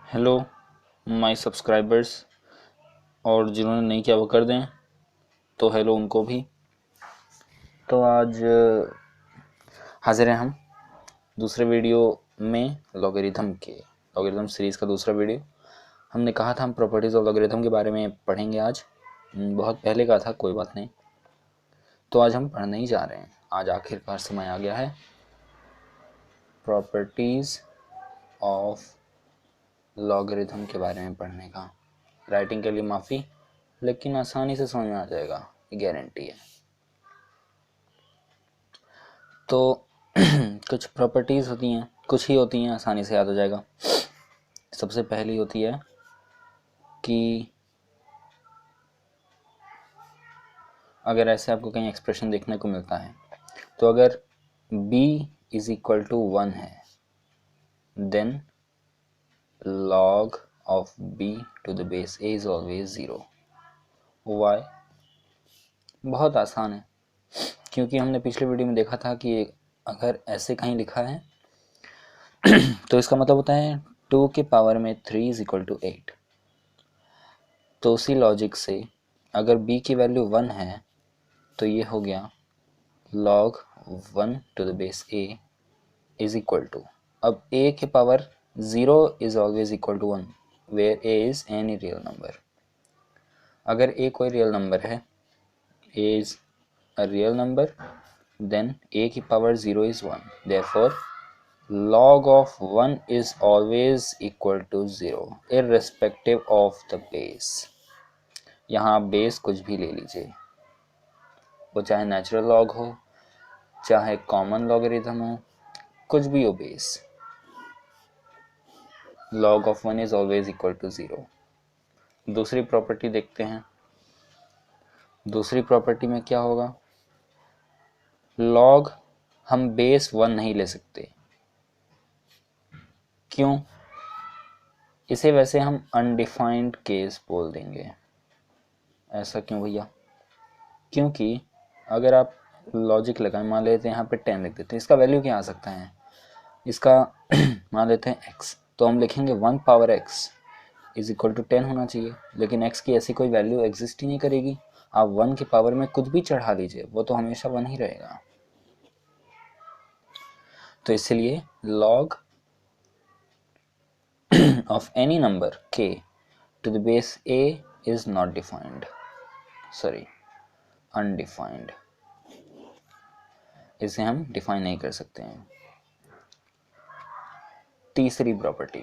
Hello my subscribers, और जिन्होंने नहीं किया वो कर दें, तो हेलो उनको भी। तो आज हाजिर हैं हम दूसरे वीडियो में लॉगरिथम सीरीज़ का दूसरा वीडियो। हमने कहा था हम प्रॉपर्टीज़ ऑफ लॉगरिथम के बारे में पढ़ेंगे आज। बहुत पहले का था, कोई बात नहीं। तो आज हम पढ़ने ही जा रहे हैं। आज आखिरकार समय आ गया है प्रॉपर्टीज़ ऑफ लॉगरिथम के बारे में पढ़ने का। राइटिंग के लिए माफ़ी, लेकिन आसानी से समझ में आ जाएगा, ये गारंटी है। तो कुछ प्रॉपर्टीज़ होती हैं, कुछ ही होती हैं, आसानी से याद हो जाएगा। सबसे पहली होती है कि अगर ऐसे आपको कहीं एक्सप्रेशन देखने को मिलता है, तो अगर b इज इक्वल टू 1 है, then log of b to the base a is always 0। Why? बहुत आसान है, क्योंकि हमने पिछले वीडियो में देखा था कि अगर ऐसे कहीं लिखा है तो इसका मतलब होता है 2 के पावर में 3 इज इक्वल टू 8। तो उसी लॉजिक से अगर b की वैल्यू 1 है तो ये हो गया log 1 to the base a is equal to, अब a के power 0 is always equal to 1 where a is any real number. अगर a कोई रियल नंबर है, a is a real number, then a की power 0 is 1, therefore log of 1 is always equal to 0 irrespective of the base। यहाँ base कुछ भी ले लीजिए, वो चाहे नेचुरल लॉग हो, चाहे कॉमन लॉगरिथम हो, कुछ भी हो, base log of 1 is always equal to 0। दूसरी प्रॉपर्टी देखते हैं। दूसरी प्रॉपर्टी में क्या होगा, log हम बेस 1 नहीं ले सकते। क्यों? इसे वैसे हम अनडिफाइंड केस बोल देंगे। ऐसा क्यों भैया? क्योंकि अगर आप लॉजिक लगाएं, मान लेते हैं यहाँ पे 10 लिख देते हैं, इसका वैल्यू क्या आ सकता है, इसका मान लेते हैं x, तो हम लिखेंगे 1 power x is equal to 10 होना चाहिए, लेकिन x की ऐसी कोई वैल्यू एग्जिस्ट ही नहीं करेगी। आप 1 की पावर में कुछ भी चढ़ा लीजिए, वो तो हमेशा 1 ही रहेगा। तो इसलिए log of any number k to the base a is not defined, sorry, undefined। इसे हम डिफाइन नहीं कर सकते हैं। तीसरी property,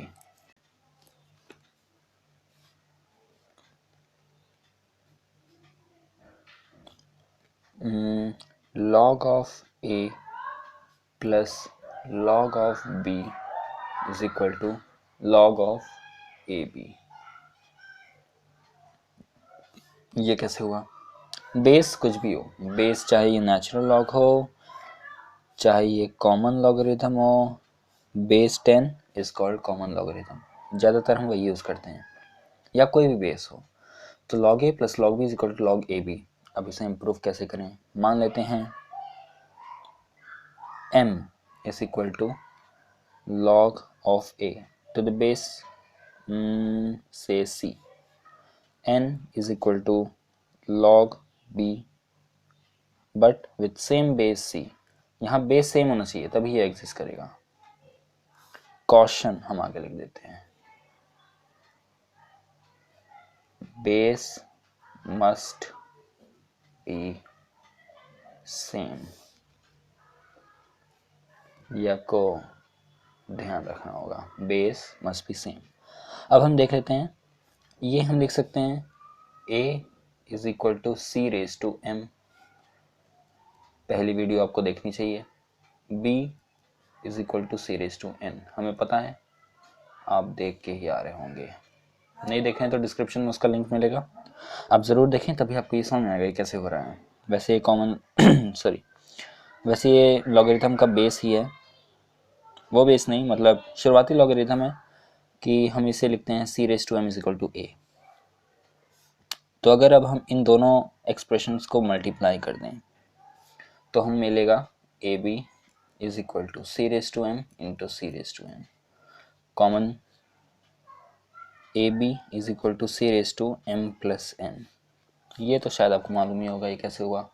log of a plus log of b is equal to log of ab। ये कैसे हुआ? बेस कुछ भी हो, बेस चाहे ये नेचुरल लॉग हो, चाहे ये कॉमन लॉगरिथम हो, base 10 is called common logarithm. ज़्यादातर हम वही यूज़ करते हैं, या कोई भी बेस हो। तो log a plus log b is equal to log ab। अब इसे इम्प्रूव कैसे करें? मान लेते हैं m is equal to log of a to the base say c, n is equal to log b but with same base c। यहाँ base same होना चाहिए तभी ये एग्जिस्ट करेगा। कॉशन हम आगे लिख देते हैं, बेस मस्ट बी सेम, या को ध्यान रखना होगा, बेस मस्ट बी सेम। अब हम देख लेते हैं, ये हम लिख सकते हैं a is equal to C raise to m, पहली वीडियो आपको देखनी चाहिए। b is equal to C raise to n हमें पता है, आप देख के ही आ रहे होंगे। नहीं देखें तो डिस्क्रिप्शन में उसका लिंक मिलेगा, आप ज़रूर देखें, तभी आपको ये समझ में आएगा कैसे हो रहा है। वैसे ये कॉमन सॉरी वैसे ये लॉगरिथम का बेस ही है, वो बेस नहीं, मतलब शुरुआती लॉगरिथम है कि हम इसे लिखते हैं c raise to m is equal to a. तो अगर अब हम इन दोनों एक्सप्रेशंस को मल्टीप्लाई कर दें तो हम मिलेगा A B is equal to C raise to M into C raise to M. Common A B is equal to C raise to M plus N. ये तो शायद आपको मालूम ही होगा ये कैसे हुआ,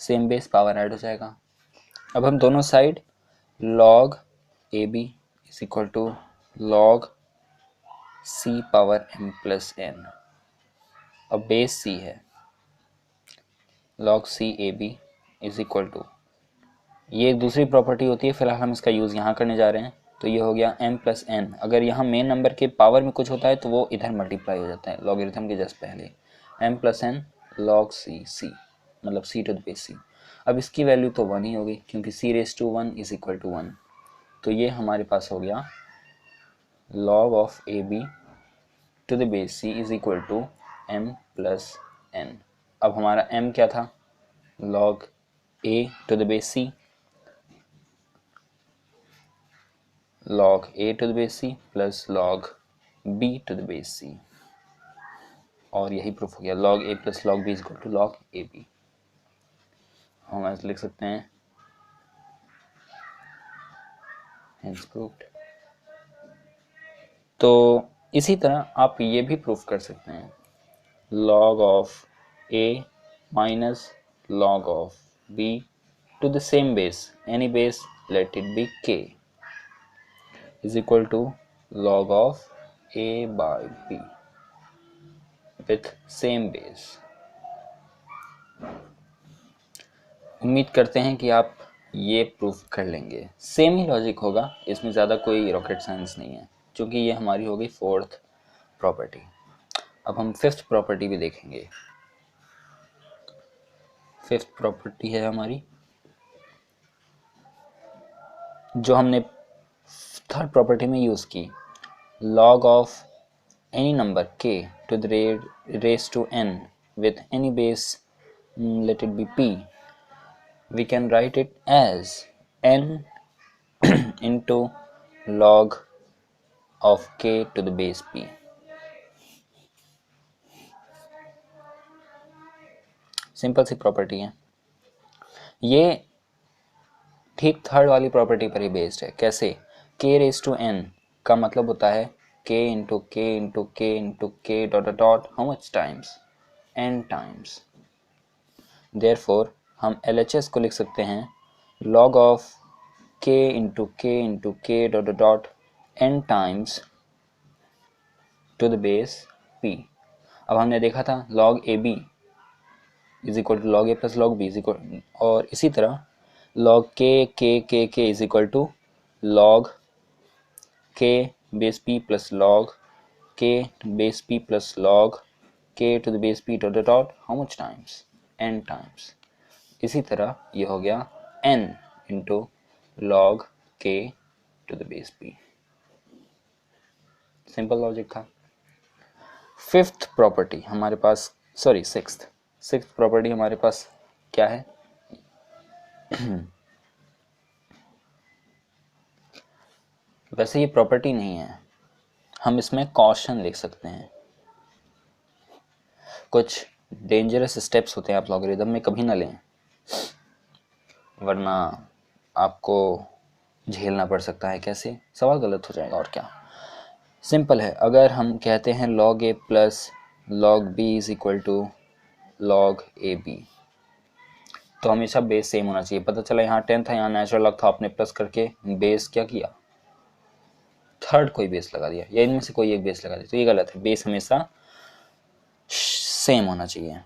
सेम बेस पावर ऐड हो जाएगा। अब हम दोनों side log A B is equal to log C power M plus N, अब बेस सी है, log C A B is equal to, ये एक दूसरी प्रॉपर्टी होती है, फिलहाल हम इसका यूज़ यहाँ करने जा रहे हैं। तो ये हो गया m प्लस एन, अगर यहाँ मेन नंबर के पावर में कुछ होता है तो वो इधर मल्टीप्लाई हो जाता है लॉगरिथम के जस्ट पहले, m प्लस एन log सी मतलब c to the base c। अब इसकी वैल्यू तो 1 ही होगी क्योंकि c raise to 1 is equal to 1, तो ये हमारे पास हो गया log of A B to the base c is equal to m plus N. अब हमारा m क्या था, log a to the base c log a to the base c plus log b to the base c, और यही proof हो गया log a plus log b is equal to log ab। हम ऐसे लिख सकते हैं hence proved। तो इसी तरह आप ये भी प्रूफ कर सकते हैं log of a minus log of b to the same base, any base let it be k, is equal to log of a by b with same base। उम्मीद करते हैं कि आप ये प्रूफ कर लेंगे, सेम ही लॉजिक होगा, इसमें ज़्यादा कोई रॉकेट साइंस नहीं है, क्योंकि ये हमारी हो गई फोर्थ प्रॉपर्टी। अब हम फिफ्थ प्रॉपर्टी भी देखेंगे। फिफ्थ प्रॉपर्टी है हमारी जो हमने थर्ड प्रॉपर्टी में यूज़ की, log of any number k to the raised to n with any base, let it be p, we can write it as n into log of k to the base p। सिंपल सी property है ये, ठीक third वाली property पर ही based है। कैसे, k raise to n का मतलब होता है k into K into K into K dot dot how much times, n times. Therefore हम LHS को लिख सकते हैं log of k into K dot dot n times to the base p। अब हमने देखा था log AB is equal to log A plus log B is equal, और इसी तरह log k is equal to log k base p plus log k base p plus log k to the base p dot dot how much times, n times. इसी तरह ये हो गया n into log k to the base p। Simple logic था। Fifth property हमारे पास, sorry sixth property हमारे पास क्या है वैसे ये प्रॉपर्टी नहीं है, हम इसमें कॉशन लिख सकते हैं। कुछ डेंजरस स्टेप्स होते हैं आप लॉगरिथम में कभी ना लें, वरना आपको झेलना पड़ सकता है। कैसे, सवाल गलत हो जाएगा और क्या। सिंपल है, अगर हम कहते हैं log a plus log b is equal to log A B, तो हमेशा बेस सेम होना चाहिए। पता चला यहाँ 10 था, यहाँ नेचुरल लॉग था, आपने प्लस करके बेस क्या किया, थर्ड कोई बेस लगा दिया, या इनमें से कोई एक बेस लगा दिया, तो ये गलत है। बेस हमेशा सेम होना चाहिए,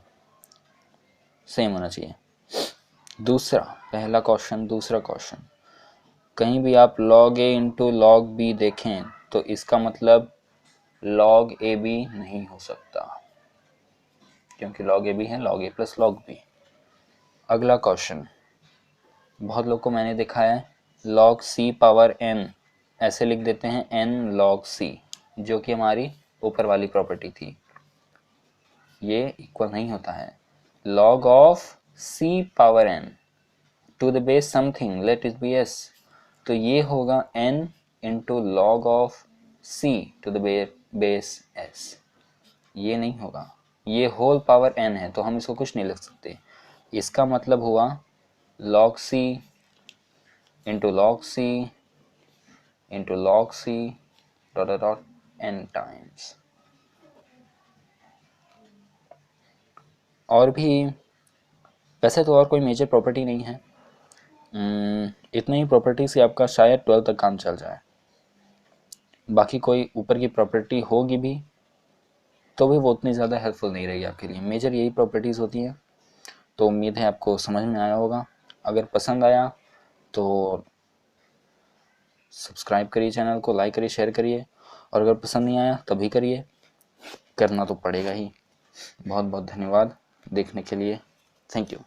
सेम होना चाहिए। दूसरा, पहला क्वेश्चन, दूसरा क्वेश्चन, कहीं भी आप log a into log b देखें तो इसका मतलब log ए बी नहीं हो सकता, क्योंकि log ए बी है log a plus log b। अगला क्वेश्चन, बहुत लोग को मैंने देखा है log c पावर n ऐसे लिख देते हैं n log c, जो कि हमारी ऊपर वाली प्रॉपर्टी थी, ये इक्वल नहीं होता है। log of c power n to the base something let it be s, तो ये होगा n into log of c to the base s, ये नहीं होगा, ये होल पावर n है तो हम इसको कुछ नहीं लिख सकते। इसका मतलब हुआ log c into log c into log c dot dot n times. और भी वैसे तो और कोई मेजर प्रॉपर्टी नहीं है, इतने ही प्रॉपर्टी से आपका शायद 12 तक काम चल जाए। बाकी कोई ऊपर की प्रॉपर्टी होगी भी तो भी वो उतनी ज़्यादा हेल्पफुल नहीं रहेगी आपके लिए। मेजर यही प्रॉपर्टीज़ होती हैं। तो उम्मीद है आपको समझ में आया होगा। अगर पसंद आया तो सब्सक्राइब करिए, चैनल को लाइक करिए, शेयर करिए, और अगर पसंद नहीं आया तभी करिए, करना तो पड़ेगा ही। बहुत बहुत धन्यवाद देखने के लिए। Thank you.